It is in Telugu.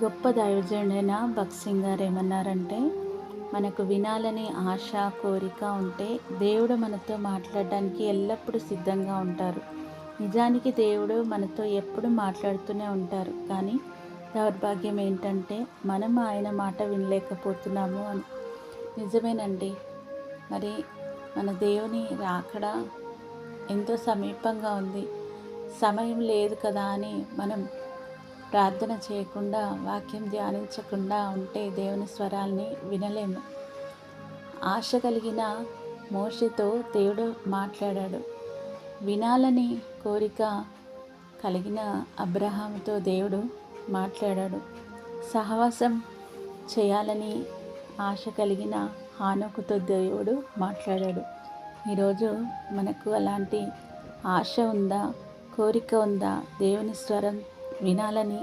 గొప్ప దైవజనుడైన భగత్ సింగ్ గారు ఏమన్నారంటే, మనకు వినాలని ఆశ, కోరిక ఉంటే దేవుడు మనతో మాట్లాడడానికి ఎల్లప్పుడూ సిద్ధంగా ఉంటారు. నిజానికి దేవుడు మనతో ఎప్పుడు మాట్లాడుతూనే ఉంటారు. కానీ దౌర్భాగ్యం ఏంటంటే మనం ఆయన మాట వినలేకపోతున్నాము అని. నిజమేనండి. మరి మన దేవుని రాకడ ఎంతో సమీపంగా ఉంది. సమయం లేదు కదా అని మనం ప్రార్థన చేయకుండా, వాక్యం ధ్యానించకుండా ఉంటే దేవుని స్వరాల్ని వినలేము. ఆశ కలిగిన మోషేతో దేవుడు మాట్లాడాడు. వినాలని కోరిక కలిగిన అబ్రహాముతో దేవుడు మాట్లాడాడు. సహవాసం చేయాలని ఆశ కలిగిన హానోకుతో దేవుడు మాట్లాడాడు. ఈరోజు మనకు అలాంటి ఆశ ఉందా? కోరిక ఉందా? దేవుని స్వరం వినాలని